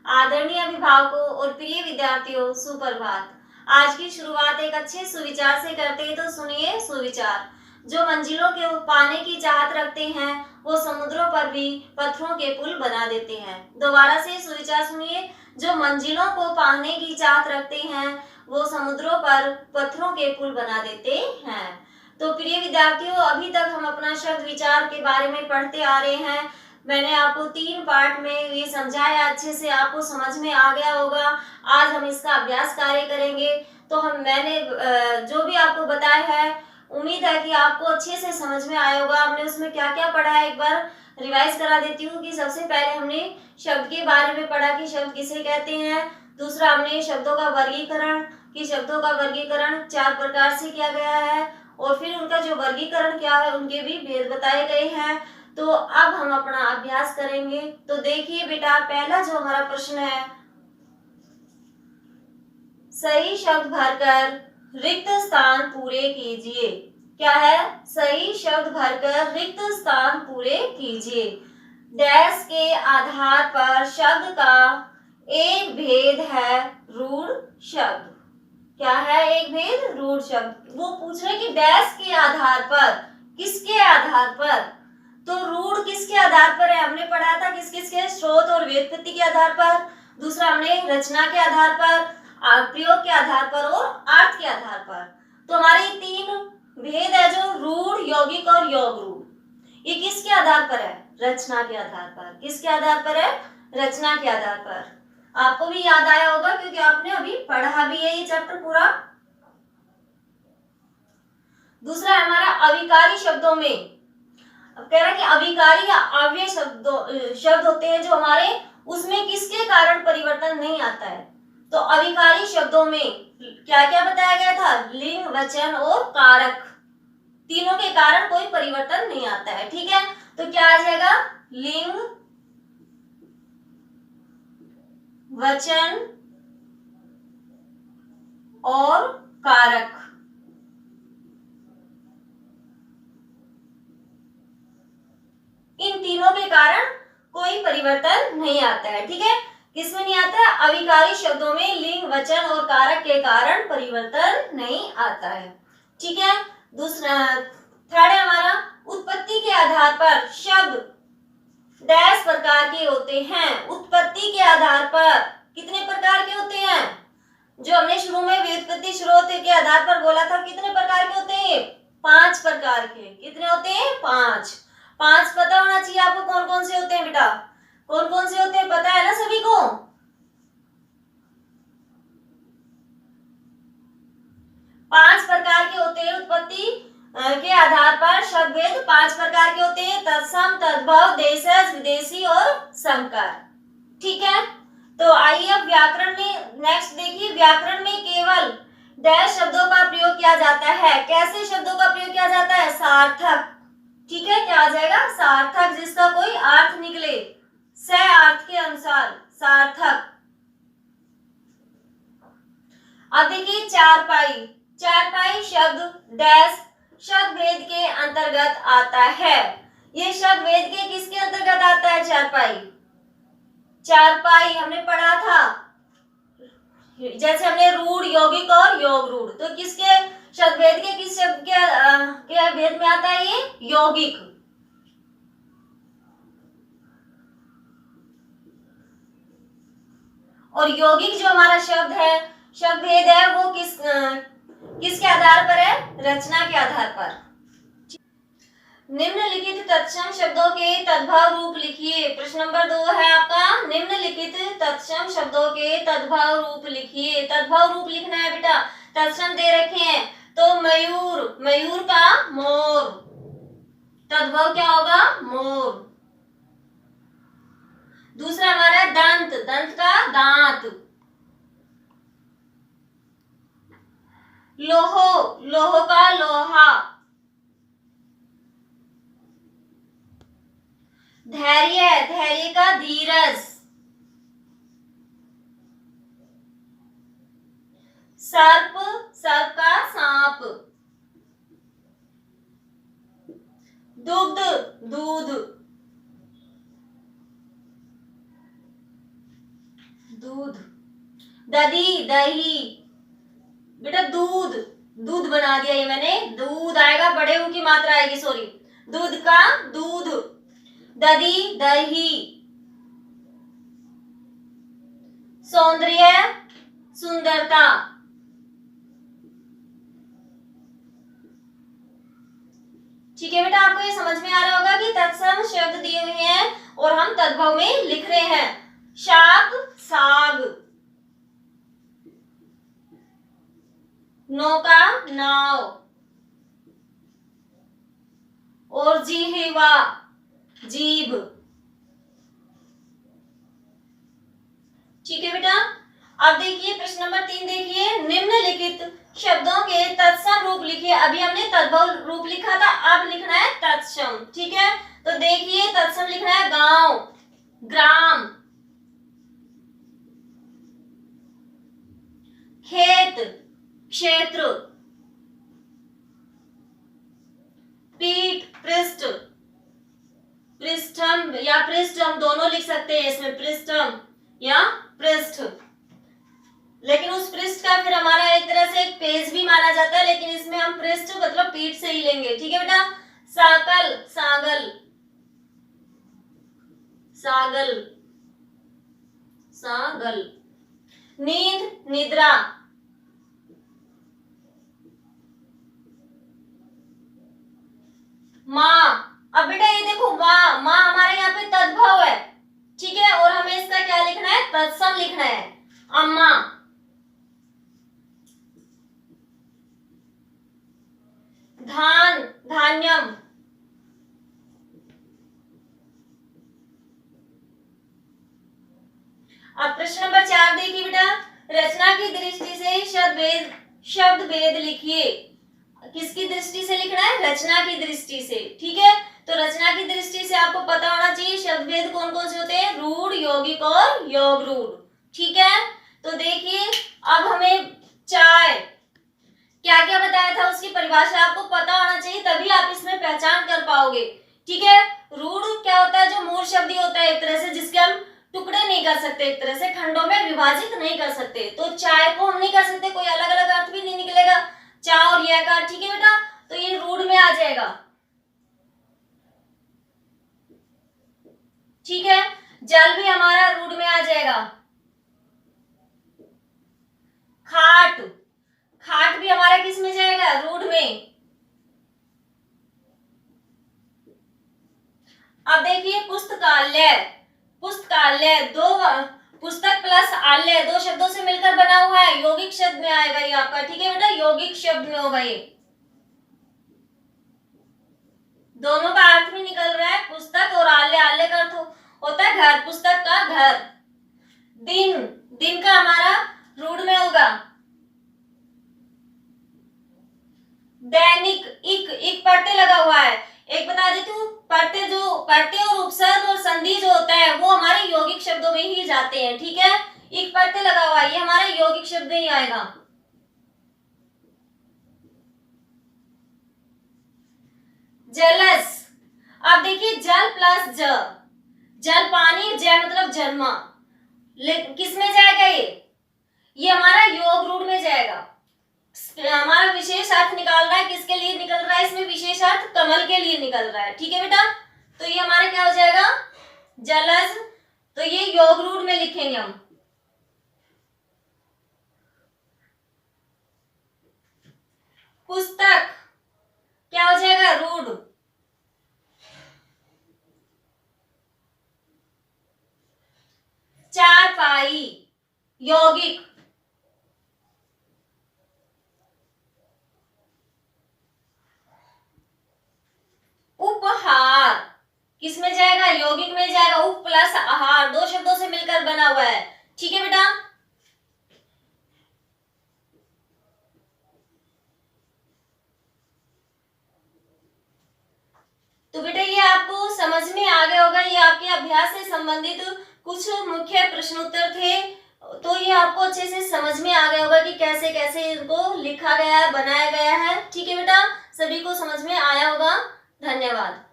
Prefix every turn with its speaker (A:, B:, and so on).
A: आदरणीय अभिभावकों और प्रिय विद्यार्थियों, सुप्रभात। आज की शुरुआत एक अच्छे सुविचार से करते हैं, तो सुनिए सुविचार। जो मंजिलों के पाने की चाहत रखते हैं, वो समुद्रों पर भी पत्थरों के पुल बना देते हैं। दोबारा से सुविचार सुनिए। जो मंजिलों को पाने की चाहत रखते हैं, वो समुद्रों पर पत्थरों के पुल बना देते हैं। तो प्रिय विद्यार्थियों, अभी तक हम अपना शब्द विचार के बारे में पढ़ते आ रहे हैं। मैंने आपको 3 पार्ट में ये समझाया, अच्छे से आपको समझ में आ गया होगा। आज हम इसका अभ्यास कार्य करेंगे। तो मैंने जो भी आपको बताया है, उम्मीद है कि आपको अच्छे से समझ में आया होगा। हमने उसमें क्या क्या पढ़ा है, एक बार रिवाइज करा देती हूँ। कि सबसे पहले हमने शब्द के बारे में पढ़ा कि शब्द किसे कहते हैं। दूसरा, हमने शब्दों का वर्गीकरण, कि शब्दों का वर्गीकरण 4 प्रकार से किया गया है, और फिर उनका जो वर्गीकरण क्या है, उनके भी भेद बताए गए हैं। तो अब हम अपना अभ्यास करेंगे। तो देखिए बेटा, पहला जो हमारा प्रश्न है, सही शब्द भरकर रिक्त स्थान पूरे कीजिए। क्या है? सही शब्द भरकर रिक्त स्थान पूरे कीजिए। डैश के आधार पर शब्द का एक भेद है रूढ़ शब्द। क्या है एक भेद? रूढ़ शब्द। वो पूछ रहे कि डैश के आधार पर, किसके आधार पर? तो रूढ़ किसके आधार पर है? हमने पढ़ा था किस किस के, स्रोत और व्युत्पत्ति के आधार पर। दूसरा, हमने रचना के आधार पर, प्रयोग के आधार पर और अर्थ के आधार पर। तो हमारे 3 भेद है, जो रूढ़, यौगिक और योग रूढ़। ये किसके आधार पर है? रचना के आधार पर। किसके आधार पर है? रचना के आधार पर। आपको भी याद आया होगा, क्योंकि आपने अभी पढ़ा भी है ये चैप्टर पूरा। दूसरा हमारा अविकारी शब्दों में। अब कह रहा है कि अविकारी या अव्यय शब्द होते हैं जो हमारे, उसमें किसके कारण परिवर्तन नहीं आता है। तो अविकारी शब्दों में क्या क्या बताया गया था? लिंग, वचन और कारक, तीनों के कारण कोई परिवर्तन नहीं आता है। ठीक है, तो क्या आ जाएगा? लिंग, वचन और कारक। इन तीनों के कारण कोई परिवर्तन नहीं आता है। ठीक है, किसमें नहीं आता है? अविकारी शब्दों में लिंग, वचन और कारक के कारण परिवर्तन नहीं आता है। ठीक है, दूसरा, थर्ड है हमारा, उत्पत्ति के आधार पर शब्द डैश प्रकार के होते हैं। उत्पत्ति के आधार पर कितने प्रकार के होते हैं? जो हमने शुरू में व्युत्पत्ति स्रोत के आधार पर बोला था, कितने प्रकार के होते हैं? 5 प्रकार के। कितने होते हैं? 5। 5 पता होना चाहिए आपको, कौन कौन से होते हैं बेटा? कौन कौन से होते हैं, पता है ना सभी को? 5 प्रकार के होते हैं उत्पत्ति के आधार पर शब्द भेद। 5 प्रकार के होते हैं, तत्सम, तद्भव, देशज, विदेशी और संकर। ठीक है, तो आइए अब व्याकरण में नेक्स्ट देखिए। व्याकरण में केवल डैश शब्दों का प्रयोग किया जाता है। कैसे शब्दों का प्रयोग किया जाता है? सार्थक। ठीक है, क्या आ जाएगा? सार्थक, जिसका कोई अर्थ निकले, स अर्थ के अनुसार, सार्थक। अब देखिए चारपाई। चारपाई शब्द डैश शब्द भेद के अंतर्गत आता है। ये शब्द भेद के किसके अंतर्गत आता है? चारपाई। चारपाई हमने पढ़ा था, जैसे हमने रूढ़, यौगिक और योग रूढ़। तो किसके शब्द भेद के, किस शब्द के भेद में आता है? ये यौगिक। और यौगिक जो हमारा शब्द है, शब्द भेद है, वो किसके आधार पर है? रचना के आधार पर। निम्नलिखित तत्सम शब्दों के तद्भव रूप लिखिए। प्रश्न नंबर 2 है आपका, निम्नलिखित तत्सम शब्दों के तद्भव रूप लिखिए। तद्भव रूप लिखना है बेटा। तत्सम दे रखे हैं, तो मयूर, मयूर का मोर। तद्भव क्या होगा? मोर। दूसरा हमारा दंत, दंत का दांत। लोहो, लोहो का लोहा। धैर्य, धैर्य का धीरज। सर्प, सर्प का सांप। दुग्ध, दूध। दूध, दही दही, बेटा दूध, दूध बना दिया ये मैंने, दूध आएगा, बड़े ऊ की मात्रा आएगी, सॉरी, दूध का दूध, दही दही, सौंदर्य सुंदरता। ठीक है बेटा, आपको ये समझ में आ रहा होगा कि तत्सम शब्द दिए हुए हैं और हम तद्भव में लिख रहे हैं। शाक साग, नौका नाव, और जिह्वा जीभ। ठीक है बेटा, अब देखिए प्रश्न नंबर 3 देखिए, निम्नलिखित शब्दों के तत्सम रूप लिखिए। अभी हमने तद्भव रूप लिखा था, अब लिखना है तत्सम। ठीक है, तो देखिए तत्सम लिखना है गांव, ग्राम, खेत, क्षेत्र, पीठ पृष्ठ, पृष्ठम या पृष्ठ हम दोनों लिख सकते हैं इसमें, पृष्ठम या पृष्ठ, लेकिन उस पृष्ठ का फिर हमारा एक तरह से एक पेज भी माना जाता है, लेकिन इसमें हम पृष्ठ मतलब पीठ से ही लेंगे। ठीक है बेटा, साकल सागल, सागल सागल, नींद निद्रा, माँ। अब बेटा ये देखो माँ, माँ हमारे यहाँ पे तद्भव है, ठीक है, और हमें इसका क्या लिखना है, तत्सम लिखना है, अम्मा। धान धान्यम, अब प्रश्न नंबर 4 देखिए बेटा, रचना की दृष्टि से शब्द भेद लिखिए। किसकी दृष्टि से लिखना है, रचना की दृष्टि से। ठीक है, तो रचना की दृष्टि से आपको पता होना चाहिए शब्द भेद कौन कौन से होते हैं, रूढ़, यौगिक और योग रूढ़। ठीक है, तो देखिए अब हमें चाय क्या क्या बताया था उसकी परिभाषा आपको पता होना चाहिए, तभी आप इसमें पहचान कर पाओगे। ठीक है, रूढ़ क्या होता है, जो मूल शब्द होता है एक तरह से, जिसके हम टुकड़े नहीं कर सकते, एक तरह से खंडों में विभाजित नहीं कर सकते, तो चाय को हम नहीं कर सकते, कोई अलग अलग अर्थ भी नहीं निकलेगा चा और यह का। ठीक है बेटा, तो ये रूढ़ में आ जाएगा। ठीक है, जल भी हमारा रूढ़ में आ जाएगा। खाट, खाट भी हमारा किस में जाएगा, रूढ़ में। अब देखिए पुस्तकालय, पुस्तकालय दो पुस्तक प्लस आलय दो शब्दों से मिलकर बना हुआ है, यौगिक शब्द में आएगा ये आपका। ठीक है बेटा, यौगिक शब्द में होगा ये, दोनों का अर्थ भी निकल रहा है, पुस्तक और आलय, आलय का अर्थ होता है घर, पुस्तक का घर। दिन, दिन का हमारा रूढ़ में होगा। दैनिक, इक पढ़ते लगा हुआ है, एक बता देती हूँ, पढ़ते और उपसर्ग और संधि जो होता है वो हमारे यौगिक शब्दों में ही जाते हैं। ठीक है, इक पढ़ते लगा हुआ है, ये हमारा यौगिक शब्द ही आएगा। जलस, अब देखिए जल प्लस ज, जल पानी, जय मतलब जन्मा, किस में जाएगा ये हमारा योग रूढ़ में जाएगा। हमारा विशेष अर्थ निकाल रहा है, किसके लिए निकल रहा है, इसमें विशेष अर्थ कमल के लिए निकल रहा है। ठीक है बेटा, तो ये हमारा क्या हो जाएगा, जलज, तो ये योग रूढ़ में लिखेंगे हम। पुस्तक क्या हो जाएगा, रूढ़। चारपाई यौगिक। उपहार किस में जाएगा, यौगिक में जाएगा, उप प्लस आहार दो शब्दों से मिलकर बना हुआ है। ठीक है बेटा, तो बेटा ये आपको समझ में आ गया होगा, ये आपके अभ्यास से संबंधित कुछ मुख्य प्रश्न उत्तर थे, तो ये आपको अच्छे से समझ में आ गया होगा कि कैसे कैसे इनको लिखा गया है, बनाया गया है। ठीक है बेटा, सभी को समझ में आया होगा। धन्यवाद।